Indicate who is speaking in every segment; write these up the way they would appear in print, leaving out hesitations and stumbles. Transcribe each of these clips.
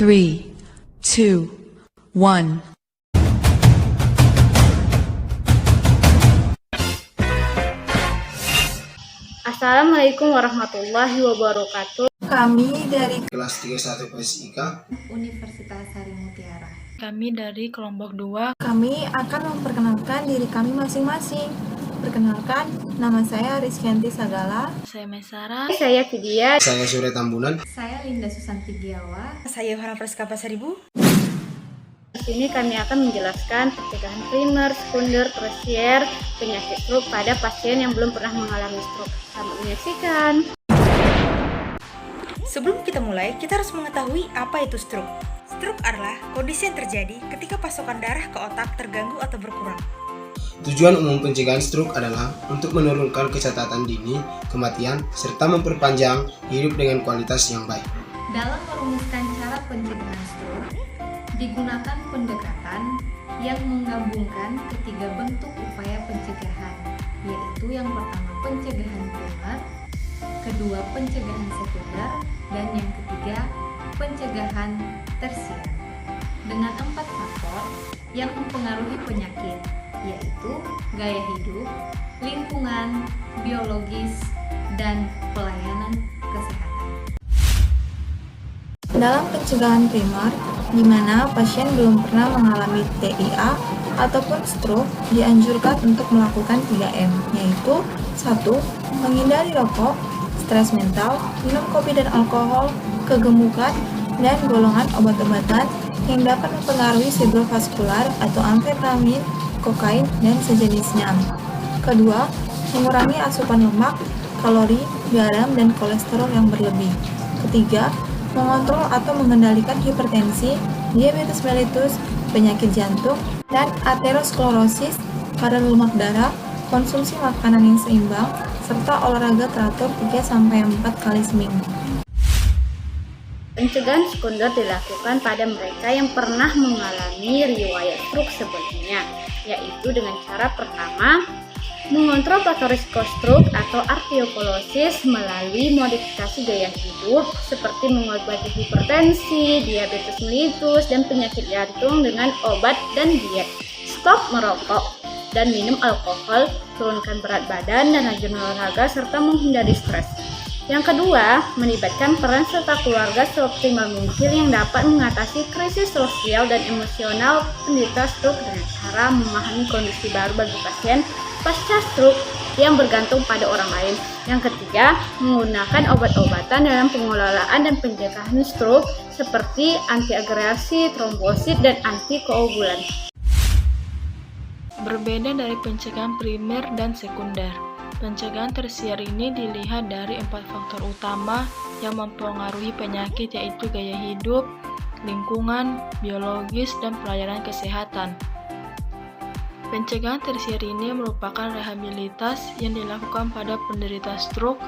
Speaker 1: 3, 2, 1.
Speaker 2: Assalamualaikum warahmatullahi wabarakatuh.
Speaker 3: Kami dari
Speaker 4: kelas 31 Fisika
Speaker 5: Universitas Sari Mutiara.
Speaker 6: Kami dari kelompok 2.
Speaker 3: Kami akan memperkenalkan diri kami masing-masing. Perkenalkan, nama saya Rizkyanti Sagala.
Speaker 6: Saya Mesara.
Speaker 2: Saya Vidya.
Speaker 4: saya Surya Tambunan.
Speaker 5: Saya Linda Susanti Giawa.
Speaker 7: Saya Yohana Praska Pasaribu.
Speaker 2: Di sini kami akan menjelaskan pencegahan primer, sekunder, tersier, penyakit stroke pada pasien yang belum pernah mengalami stroke. Selamat menyaksikan.
Speaker 7: Sebelum kita mulai, kita harus mengetahui apa itu stroke. Stroke adalah kondisi yang terjadi ketika pasokan darah ke otak terganggu atau berkurang.
Speaker 4: Tujuan umum pencegahan stroke adalah untuk menurunkan kecacatan dini, kematian, serta memperpanjang hidup dengan kualitas yang baik.
Speaker 5: Dalam merumuskan cara pencegahan stroke, digunakan pendekatan yang menggabungkan ketiga bentuk upaya pencegahan, yaitu yang pertama pencegahan primer, kedua pencegahan sekunder, dan yang ketiga pencegahan tersier. Dengan 4 faktor yang mempengaruhi penyakit, yaitu gaya hidup, lingkungan, biologis, dan pelayanan kesehatan.
Speaker 3: Dalam pencegahan primer, di mana pasien belum pernah mengalami TIA ataupun stroke, dianjurkan untuk melakukan 3M, yaitu 1. Menghindari rokok, stres mental, minum kopi dan alkohol, kegemukan, dan golongan obat-obatan yang dapat mempengaruhi fibrovaskular atau amfetamin, kokain, dan sejenisnya. Kedua, mengurangi asupan lemak, kalori, garam, dan kolesterol yang berlebih. Ketiga, mengontrol atau mengendalikan hipertensi, diabetes mellitus, penyakit jantung, dan aterosklerosis pada lemak darah, konsumsi makanan yang seimbang, serta olahraga teratur 3-4 kali seminggu.
Speaker 2: Pencegahan sekunder dilakukan pada mereka yang pernah mengalami riwayat stroke sebelumnya, yaitu dengan cara pertama, mengontrol faktor risiko stroke atau arteriosclerosis melalui modifikasi gaya hidup seperti mengobati hipertensi, diabetes mellitus, dan penyakit jantung dengan obat dan diet. Stop merokok dan minum alkohol, turunkan berat badan dan rajin olahraga, serta menghindari stres. Yang kedua, melibatkan peran serta keluarga seoptimal mungkin yang dapat mengatasi krisis sosial dan emosional penderita stroke dengan cara memahami kondisi baru bagi pasien pasca stroke yang bergantung pada orang lain. Yang ketiga, menggunakan obat-obatan dalam pengelolaan dan pencegahan stroke seperti antiagregasi, trombosit, dan antikoagulan.
Speaker 6: Berbeda dari pencegahan primer dan sekunder, pencegahan tersier ini dilihat dari 4 faktor utama yang mempengaruhi penyakit, yaitu gaya hidup, lingkungan, biologis, dan pelayanan kesehatan. Pencegahan tersier ini merupakan rehabilitas yang dilakukan pada penderita stroke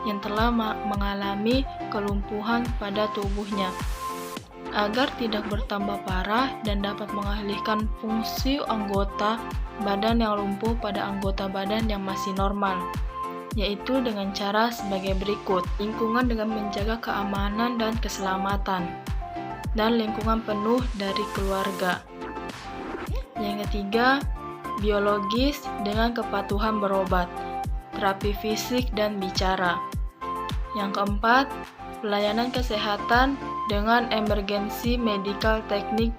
Speaker 6: yang telah mengalami kelumpuhan pada tubuhnya, agar tidak bertambah parah dan dapat mengalihkan fungsi anggota badan yang lumpuh pada anggota badan yang masih normal, yaitu dengan cara sebagai berikut. Lingkungan dengan menjaga keamanan dan keselamatan, dan lingkungan penuh dari keluarga. Yang ketiga, biologis dengan kepatuhan berobat, terapi fisik, dan bicara. Yang keempat, pelayanan kesehatan dengan emergency medical teknik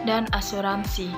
Speaker 6: dan asuransi.